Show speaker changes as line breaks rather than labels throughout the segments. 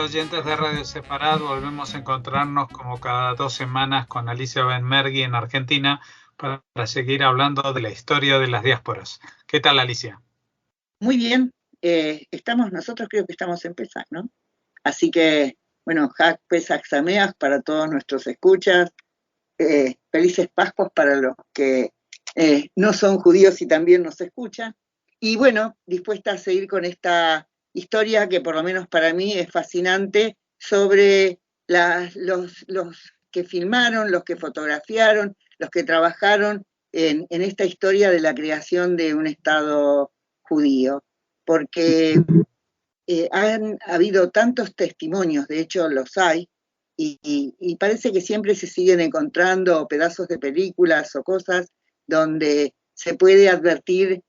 oyentes de Radio Separado? Volvemos a encontrarnos como cada 2 semanas con Alicia Benmergui en Argentina para seguir hablando de la historia de las diásporas. ¿Qué tal, Alicia?
Muy bien, nosotros creo que estamos empezando, ¿no? Así que, bueno, Hag Pesach Sameach para todos nuestros escuchas, felices Pascuas para los que no son judíos y también nos escuchan. Y bueno, dispuesta a seguir con esta historia que por lo menos para mí es fascinante sobre los que filmaron, los que fotografiaron, los que trabajaron en esta historia de la creación de un Estado judío, porque han habido tantos testimonios, de hecho los hay, y parece que siempre se siguen encontrando pedazos de películas o cosas donde se puede advertir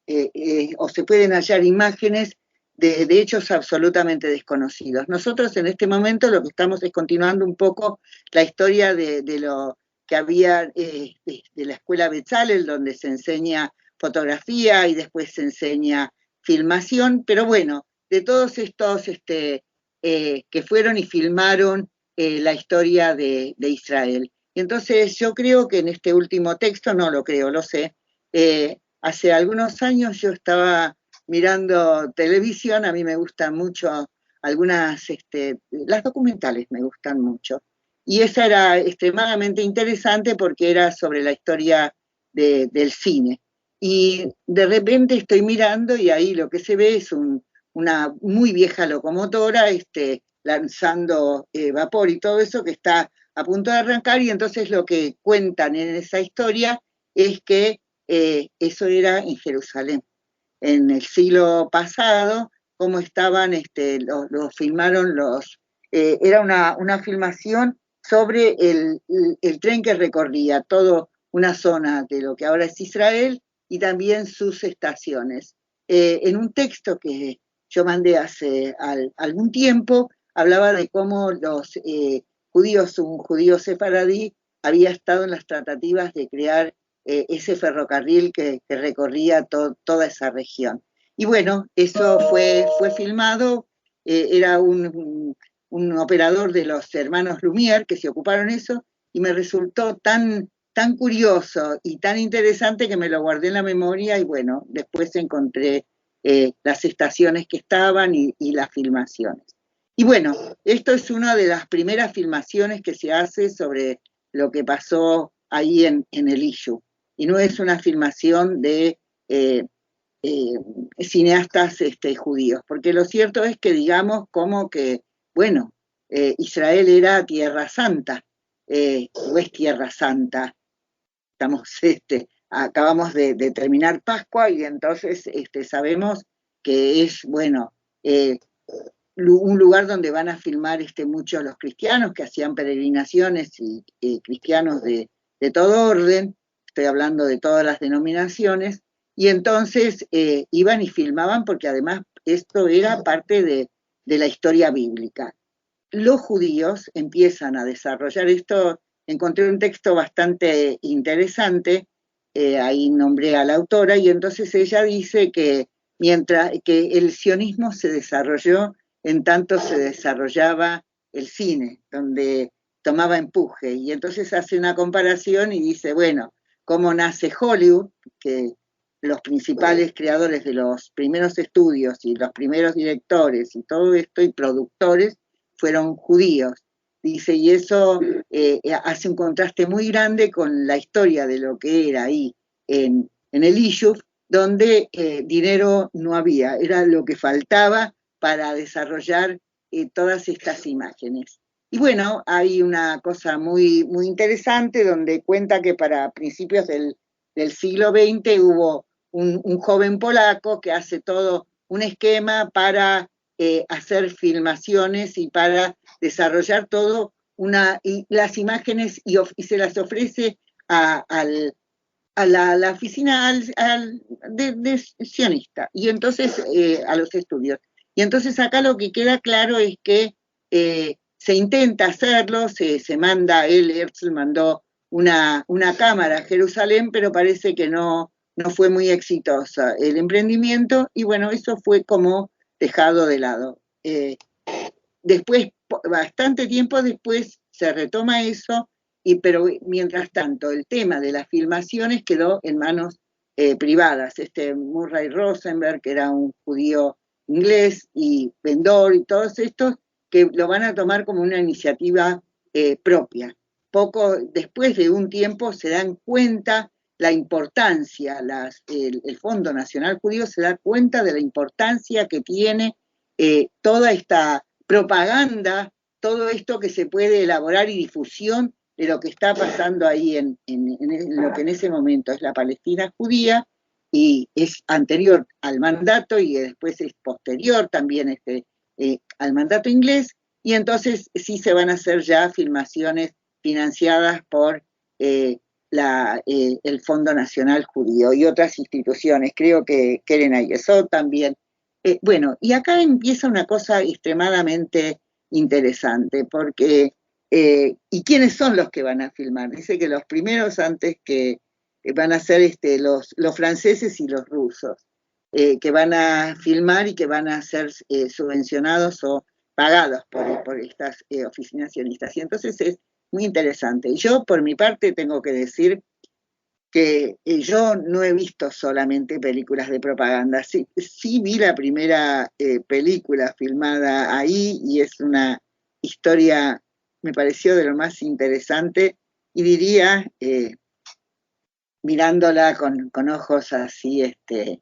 o se pueden hallar imágenes de hechos absolutamente desconocidos. Nosotros en este momento lo que estamos es continuando un poco la historia de lo que había de la escuela Betzalel, donde se enseña fotografía y después se enseña filmación, pero bueno, de todos estos que fueron y filmaron la historia de Israel. Y entonces yo creo que en este último texto, no lo creo, lo sé, hace algunos años yo estaba mirando televisión, a mí me gustan mucho algunas, las documentales me gustan mucho, y esa era extremadamente interesante porque era sobre la historia del cine. Y de repente estoy mirando y ahí lo que se ve es una muy vieja locomotora lanzando vapor y todo eso que está a punto de arrancar, y entonces lo que cuentan en esa historia es que eso era en Jerusalén. En el siglo pasado, cómo estaban, lo filmaron era una filmación sobre el tren que recorría toda una zona de lo que ahora es Israel y también sus estaciones. En un texto que yo mandé hace algún tiempo, hablaba de cómo los judíos, un judío sefaradí, había estado en las tratativas de crear ese ferrocarril que recorría toda esa región. Y bueno, eso fue filmado, era un operador de los hermanos Lumière que se ocuparon eso, y me resultó tan curioso y tan interesante que me lo guardé en la memoria, y bueno, después encontré las estaciones que estaban y las filmaciones. Y bueno, esto es una de las primeras filmaciones que se hace sobre lo que pasó ahí en el Ishu. Y no es una filmación de cineastas judíos, porque lo cierto es que digamos como que, bueno, Israel era Tierra Santa, o es Tierra Santa. Acabamos de terminar Pascua y entonces sabemos que es, bueno, un lugar donde van a filmar muchos los cristianos que hacían peregrinaciones y cristianos de todo orden, estoy hablando de todas las denominaciones, y entonces iban y filmaban porque además esto era parte de la historia bíblica. Los judíos empiezan a desarrollar esto. Encontré un texto bastante interesante, ahí nombré a la autora, y entonces ella dice que mientras que el sionismo se desarrolló en tanto se desarrollaba el cine, donde tomaba empuje, y entonces hace una comparación y dice, bueno, cómo nace Hollywood, que los principales creadores de los primeros estudios y los primeros directores y todo esto y productores fueron judíos. Dice, y eso hace un contraste muy grande con la historia de lo que era ahí en el Ishuv, donde dinero no había, era lo que faltaba para desarrollar todas estas imágenes. Y bueno, hay una cosa muy, muy interesante donde cuenta que para principios del siglo XX hubo un joven polaco que hace todo un esquema para hacer filmaciones y para desarrollar todo y las imágenes y se las ofrece a la oficina de sionista, y entonces a los estudios. Y entonces acá lo que queda claro es que se intenta hacerlo, se manda, Herzl mandó una cámara a Jerusalén, pero parece que no fue muy exitosa el emprendimiento, y bueno, eso fue como dejado de lado. después, bastante tiempo después, se retoma eso, pero mientras tanto el tema de las filmaciones quedó en manos privadas. Murray Rosenberg, que era un judío inglés, y Vendor y todos estos, que lo van a tomar como una iniciativa propia. Poco después de un tiempo se dan cuenta la importancia, el Fondo Nacional Judío se da cuenta de la importancia que tiene toda esta propaganda, todo esto que se puede elaborar y difusión de lo que está pasando ahí en lo que en ese momento es la Palestina judía, y es anterior al mandato y después es posterior también al mandato inglés, y entonces sí se van a hacer ya filmaciones financiadas por el Fondo Nacional Judío y otras instituciones, creo que Keren Ayesot también. Bueno, y acá empieza una cosa extremadamente interesante, porque ¿y quiénes son los que van a filmar? Dice que los primeros antes que van a ser los franceses y los rusos, que van a filmar y que van a ser subvencionados o pagados por estas oficinas sionistas. Y entonces es muy interesante. Yo, por mi parte, tengo que decir que yo no he visto solamente películas de propaganda. Sí, sí vi la primera película filmada ahí, y es una historia, me pareció de lo más interesante, y diría, mirándola con ojos así de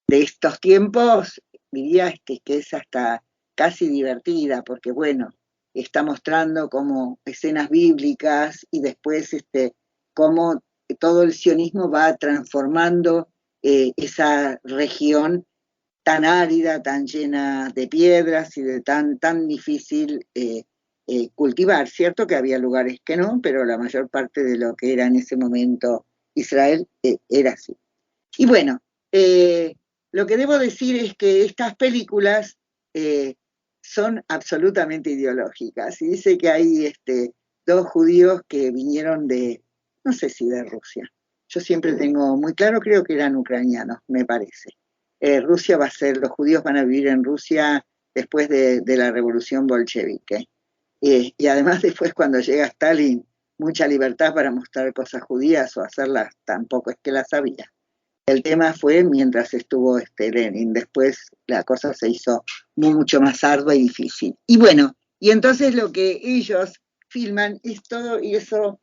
estos tiempos, diría que es hasta casi divertida, porque bueno, está mostrando como escenas bíblicas, y después cómo todo el sionismo va transformando esa región tan árida, tan llena de piedras y de tan difícil cultivar. Cierto que había lugares que no, pero la mayor parte de lo que era en ese momento Israel era así. Y bueno, lo que debo decir es que estas películas son absolutamente ideológicas. Y dice que hay dos judíos que vinieron no sé si de Rusia. Yo siempre tengo muy claro, creo que eran ucranianos, me parece. Rusia va a ser, los judíos van a vivir en Rusia después de la revolución bolchevique. Y además después, cuando llega Stalin, mucha libertad para mostrar cosas judías o hacerlas, tampoco es que las había. El tema fue mientras estuvo Lenin. Después la cosa se hizo mucho más ardua y difícil. Y bueno, y entonces lo que ellos filman es todo, y eso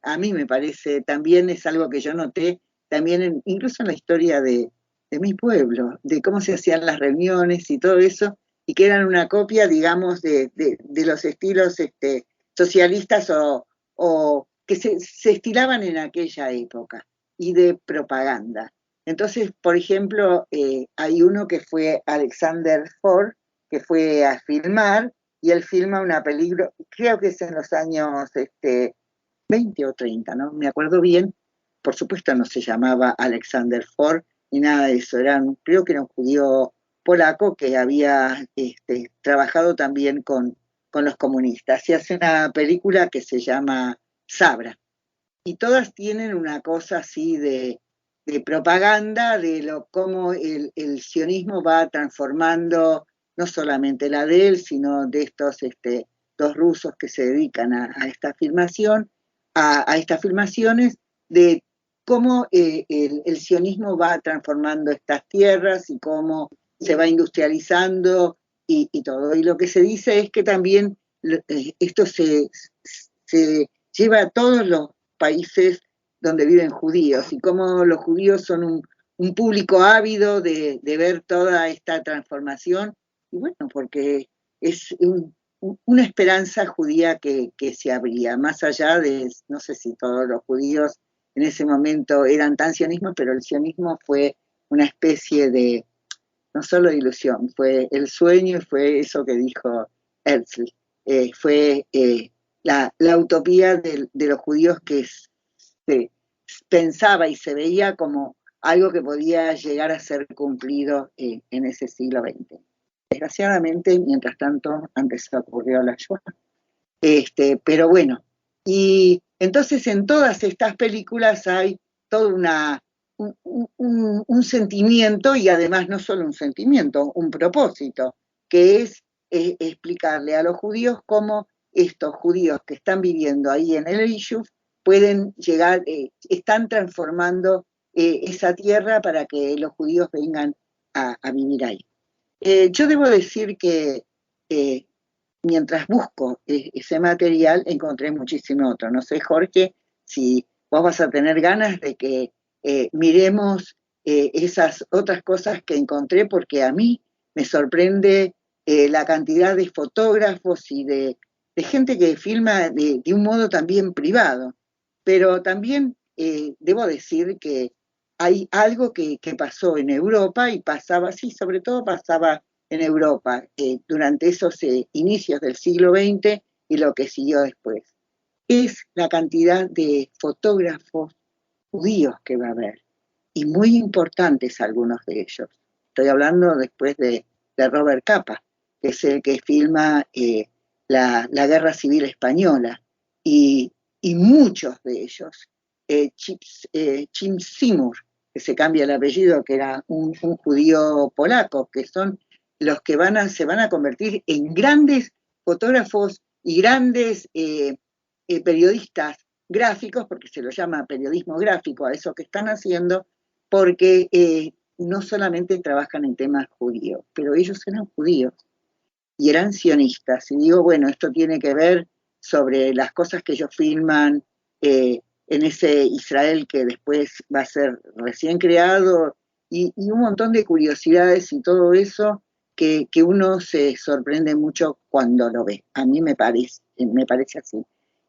a mí me parece, también es algo que yo noté, también incluso en la historia de mi pueblo, de cómo se hacían las reuniones y todo eso, y que eran una copia, digamos, de los estilos socialistas o que se estilaban en aquella época, y de propaganda. Entonces, por ejemplo, hay uno que fue Alexander Ford, que fue a filmar, y él filma una película, creo que es en los años 20 o 30, no me acuerdo bien. Por supuesto no se llamaba Alexander Ford ni nada de eso, creo que era un judío polaco que había trabajado también con los comunistas, y hace una película que se llama Sabra, y todas tienen una cosa así de propaganda de cómo el sionismo va transformando no solamente la de él, sino de estos dos rusos que se dedican a esta filmación, a estas filmaciones, de cómo el sionismo va transformando estas tierras y cómo se va industrializando y todo. Y lo que se dice es que también esto se lleva a todos los países donde viven judíos, y cómo los judíos son un público ávido de ver toda esta transformación, y bueno, porque es una esperanza judía que se abría, más allá de, no sé si todos los judíos en ese momento eran tan sionismo, pero el sionismo fue una especie de, no solo de ilusión, fue el sueño, y fue eso que dijo Herzl, fue la utopía de los judíos que se pensaba y se veía como algo que podía llegar a ser cumplido en ese siglo XX. Desgraciadamente, mientras tanto, antes ocurrió la Shoah. Pero bueno, y entonces en todas estas películas hay todo un sentimiento, y además no solo un sentimiento, un propósito, que es explicarle a los judíos cómo estos judíos que están viviendo ahí en el Yishuv pueden llegar, están transformando esa tierra para que los judíos vengan a vivir ahí. Yo debo decir que mientras busco ese material, encontré muchísimo otro. No sé, Jorge, si vos vas a tener ganas de que miremos esas otras cosas que encontré, porque a mí me sorprende la cantidad de fotógrafos y de gente que filma de un modo también privado. Pero también debo decir que hay algo que pasó en Europa y pasaba, sí, sobre todo pasaba en Europa durante esos inicios del siglo XX y lo que siguió después. Es la cantidad de fotógrafos judíos que va a haber, y muy importantes algunos de ellos. Estoy hablando después de Robert Capa, que es el que filma la Guerra Civil Española, y muchos de ellos. Chim Seymour, que se cambia el apellido, que era un judío polaco, que son los que se van a convertir en grandes fotógrafos y grandes periodistas gráficos, porque se lo llama periodismo gráfico a eso que están haciendo, porque no solamente trabajan en temas judíos, pero ellos eran judíos y eran sionistas. Y digo, bueno, esto tiene que ver sobre las cosas que ellos filman en ese Israel que después va a ser recién creado, y un montón de curiosidades y todo eso que uno se sorprende mucho cuando lo ve. A mí me parece así.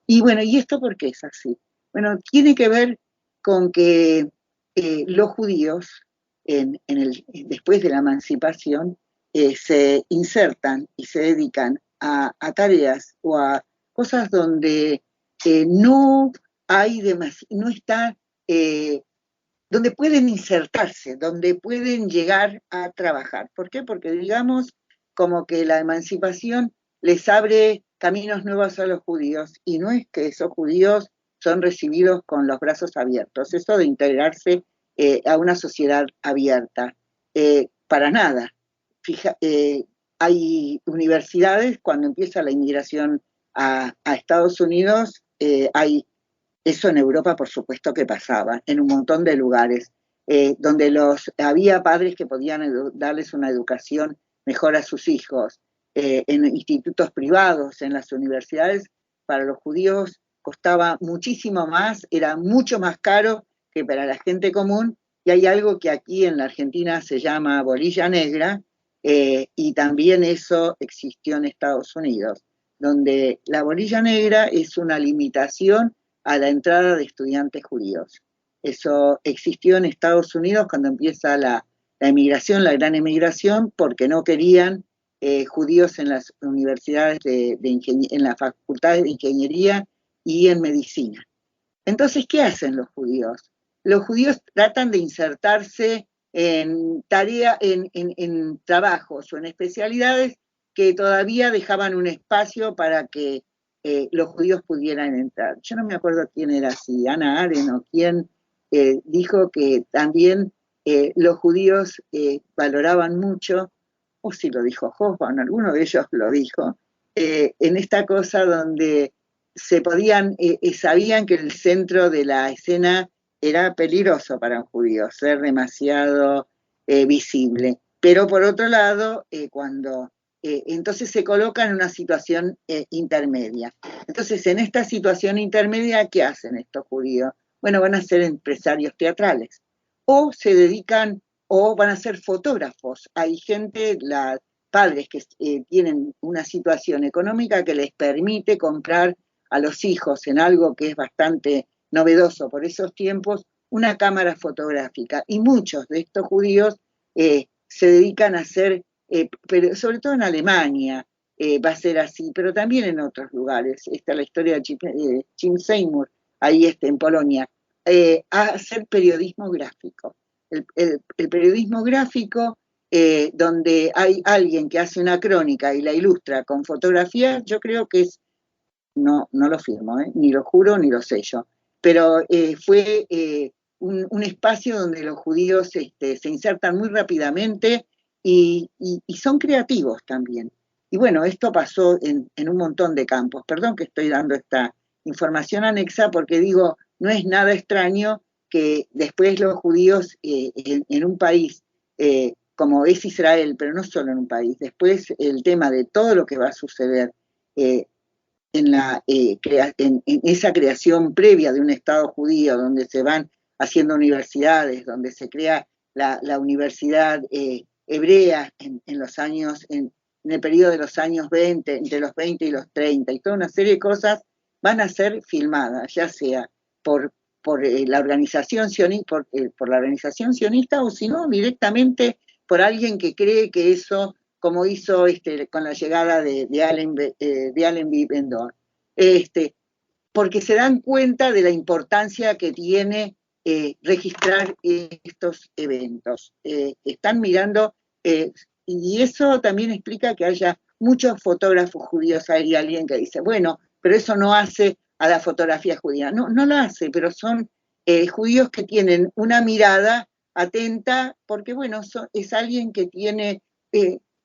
Y bueno, ¿y esto por qué es así? Bueno, tiene que ver con que los judíos, después de la emancipación, se insertan y se dedican a tareas o a cosas donde no hay no está, donde pueden insertarse, donde pueden llegar a trabajar. ¿Por qué? Porque digamos como que la emancipación les abre caminos nuevos a los judíos, y no es que esos judíos son recibidos con los brazos abiertos, eso de integrarse a una sociedad abierta, para nada. Hay universidades, cuando empieza la inmigración a Estados Unidos, eso en Europa por supuesto que pasaba, en un montón de lugares, donde había padres que podían darles una educación mejor a sus hijos, en institutos privados, en las universidades. Para los judíos costaba muchísimo más, era mucho más caro que para la gente común, y hay algo que aquí en la Argentina se llama bolilla negra, y también eso existió en Estados Unidos, donde la bolilla negra es una limitación a la entrada de estudiantes judíos. Eso existió en Estados Unidos cuando empieza la emigración, la gran emigración, porque no querían judíos en las universidades en las facultades de ingeniería y en medicina. Entonces, ¿qué hacen los judíos? Los judíos tratan de insertarse en trabajos o en especialidades que todavía dejaban un espacio para que los judíos pudieran entrar. Yo no me acuerdo quién era, si Hannah Arendt o quién dijo que también los judíos valoraban mucho, o si lo dijo Hoffman, alguno de ellos lo dijo, en esta cosa donde sabían que el centro de la escena era peligroso para un judío, ser demasiado visible. Pero por otro lado, entonces se coloca en una situación intermedia. Entonces, en esta situación intermedia, ¿qué hacen estos judíos? Bueno, van a ser empresarios teatrales, o se dedican, o van a ser fotógrafos. Hay padres que tienen una situación económica que les permite comprar a los hijos, en algo que es bastante novedoso por esos tiempos, una cámara fotográfica. Y muchos de estos judíos se dedican a hacer, pero sobre todo en Alemania va a ser así, pero también en otros lugares. Está la historia de Chim Seymour, ahí en Polonia, a hacer periodismo gráfico. El periodismo gráfico, donde hay alguien que hace una crónica y la ilustra con fotografía, yo creo que no lo firmo, ni lo juro ni lo sello, pero fue un espacio donde los judíos se insertan muy rápidamente y son creativos también. Y bueno, esto pasó en un montón de campos. Perdón que estoy dando esta información anexa porque digo, no es nada extraño que después los judíos en un país como es Israel, pero no solo en un país, después el tema de todo lo que va a suceder en esa creación previa de un Estado judío, donde se van haciendo universidades, donde se crea la universidad hebrea en los años, en el periodo de los años 20, entre los 20 y los 30, y toda una serie de cosas van a ser filmadas, ya sea por la organización sionista, por la organización sionista, o si no, directamente por alguien que cree que eso, como hizo con la llegada de Allenby Bendor, porque se dan cuenta de la importancia que tiene registrar estos eventos. Están mirando, y eso también explica que haya muchos fotógrafos judíos. Hay alguien que dice, bueno, pero eso no hace a la fotografía judía. No, no lo hace, pero son judíos que tienen una mirada atenta, porque bueno, es alguien que tiene,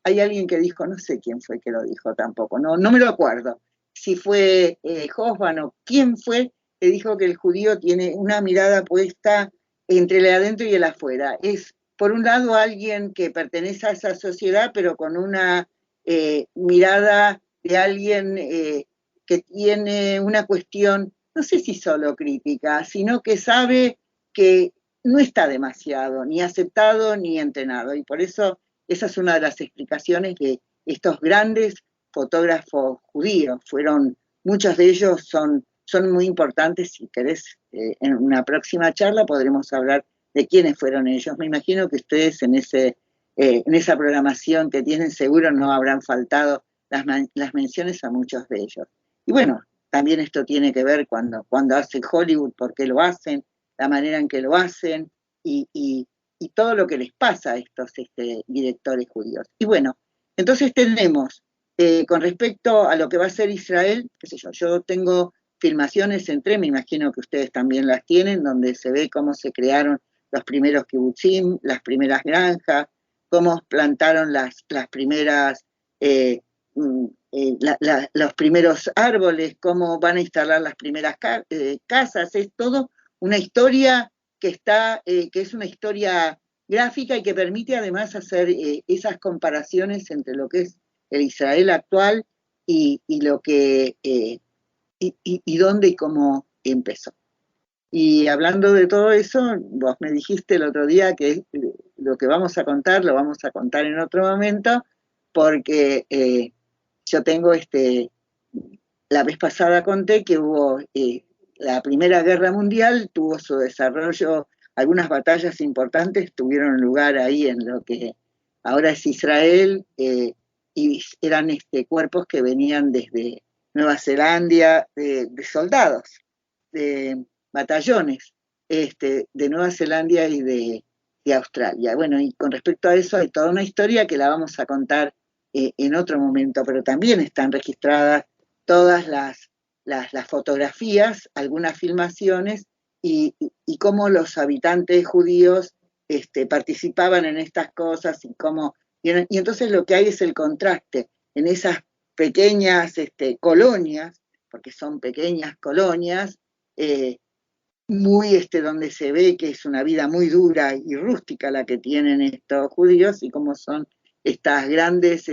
hay alguien que dijo, no sé quién fue que lo dijo tampoco, no me lo acuerdo, si fue Hoffman o quién fue, que dijo que el judío tiene una mirada puesta entre el adentro y el afuera. Es, por un lado, alguien que pertenece a esa sociedad, pero con una mirada de alguien que tiene una cuestión, no sé si solo crítica, sino que sabe que no está demasiado ni aceptado ni entrenado. Y por eso esa es una de las explicaciones de estos grandes fotógrafos judíos. Muchos de ellos son muy importantes. Si querés, en una próxima charla podremos hablar de quiénes fueron ellos. Me imagino que ustedes en esa programación que tienen seguro no habrán faltado las menciones a muchos de ellos. Y bueno, también esto tiene que ver cuando hace Hollywood, por qué lo hacen, la manera en que lo hacen y todo lo que les pasa a estos directores judíos. Y bueno, entonces tenemos, con respecto a lo que va a ser Israel, qué sé yo tengo filmaciones me imagino que ustedes también las tienen, donde se ve cómo se crearon los primeros kibutzim, las primeras granjas, cómo plantaron las primeras los primeros árboles, cómo van a instalar las primeras casas. Es todo una historia que es una historia gráfica y que permite además hacer esas comparaciones entre lo que es el Israel actual y lo que y dónde y cómo empezó. Y hablando de todo eso, vos me dijiste el otro día que lo que vamos a contar lo vamos a contar en otro momento, porque yo tengo la vez pasada conté que hubo la Primera Guerra Mundial, tuvo su desarrollo, algunas batallas importantes tuvieron lugar ahí en lo que ahora es Israel, y eran cuerpos que venían desde Nueva Zelanda, de soldados, de batallones de Nueva Zelanda y de Australia. Bueno, y con respecto a eso hay toda una historia que la vamos a contar en otro momento, pero también están registradas todas las fotografías, algunas filmaciones, y cómo los habitantes judíos participaban en estas cosas, y entonces lo que hay es el contraste en esas pequeñas colonias, porque son pequeñas colonias, donde se ve que es una vida muy dura y rústica la que tienen estos judíos, y cómo son estas grandes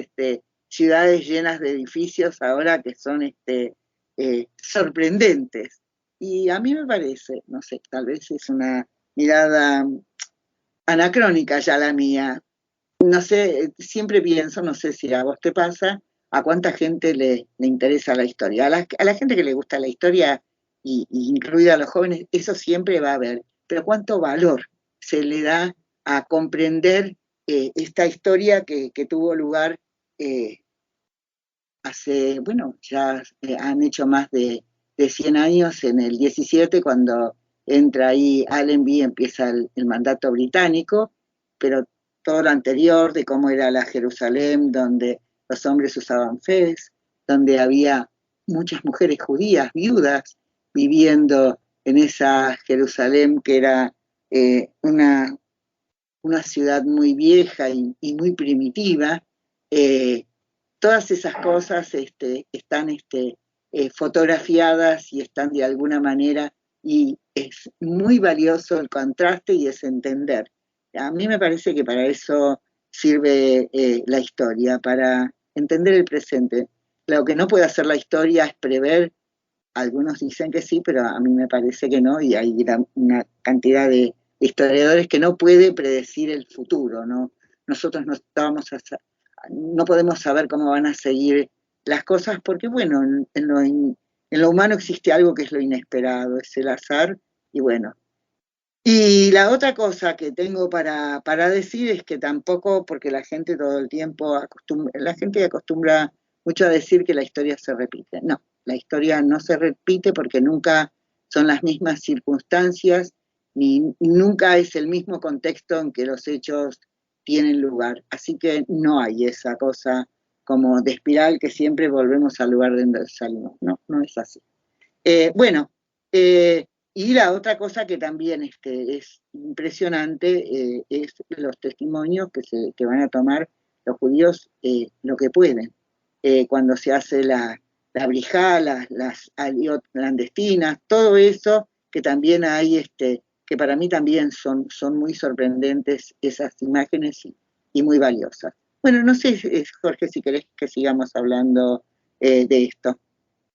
ciudades llenas de edificios ahora que son sorprendentes. Y a mí me parece, no sé, tal vez es una mirada anacrónica ya la mía. No sé, siempre pienso, no sé si a vos te pasa, a cuánta gente le interesa la historia. A la gente que le gusta la historia, y incluida a los jóvenes, eso siempre va a haber. Pero cuánto valor se le da a comprender esta historia que tuvo lugar hace, bueno, ya han hecho más de 100 años, en el 17, cuando entra ahí Allenby, empieza el mandato británico, pero todo lo anterior, de cómo era la Jerusalén, donde los hombres usaban fez, donde había muchas mujeres judías, viudas, viviendo en esa Jerusalén que era una ciudad muy vieja y muy primitiva, todas esas cosas están fotografiadas y están de alguna manera, y es muy valioso el contraste y es entender. A mí me parece que para eso sirve la historia, para entender el presente. Lo que no puede hacer la historia es prever. Algunos dicen que sí, pero a mí me parece que no, y hay una cantidad de historiadores que no puede predecir el futuro, ¿no? Nosotros no podemos saber cómo van a seguir las cosas, porque bueno, en lo humano existe algo que es lo inesperado, es el azar, y bueno. Y la otra cosa que tengo para decir es que tampoco, porque la gente todo el tiempo acostumbra mucho a decir que la historia se repite. No, la historia no se repite porque nunca son las mismas circunstancias, ni nunca es el mismo contexto en que los hechos tienen lugar. Así que no hay esa cosa como de espiral que siempre volvemos al lugar de donde salimos. No, no es así. Y la otra cosa que también es impresionante es los testimonios que van a tomar los judíos, lo que pueden. Cuando se hace la brijá, las aliot clandestinas, todo eso que también hay, que para mí también son muy sorprendentes esas imágenes y muy valiosas. Bueno, no sé, Jorge, si querés que sigamos hablando de esto.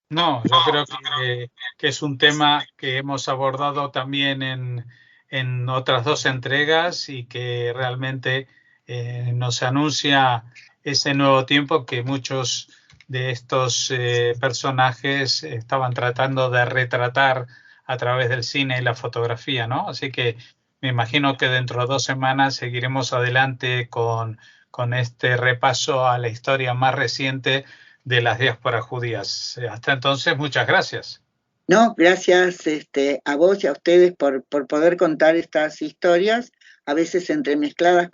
No, yo creo que es un tema que hemos abordado también en otras 2 entregas y que realmente nos anuncia ese nuevo tiempo que muchos de estos personajes estaban tratando de retratar a través del cine y la fotografía, ¿no? Así que me imagino que dentro de 2 semanas seguiremos adelante con este repaso a la historia más reciente de las diásporas judías. Hasta entonces, muchas gracias.
No, gracias a vos y a ustedes por poder contar estas historias, a veces entremezcladas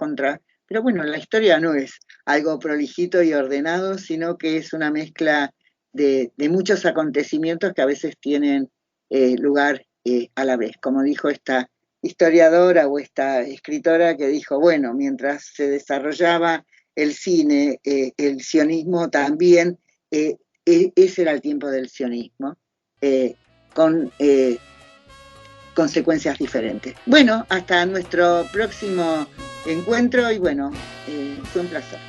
pero bueno, la historia no es algo prolijito y ordenado, sino que es una mezcla de muchos acontecimientos que a veces tienen lugar a la vez. Como dijo esta historiadora o esta escritora que dijo, bueno, mientras se desarrollaba el cine, el sionismo también, ese era el tiempo del sionismo. Con consecuencias diferentes. Bueno, hasta nuestro próximo encuentro y bueno, fue un placer.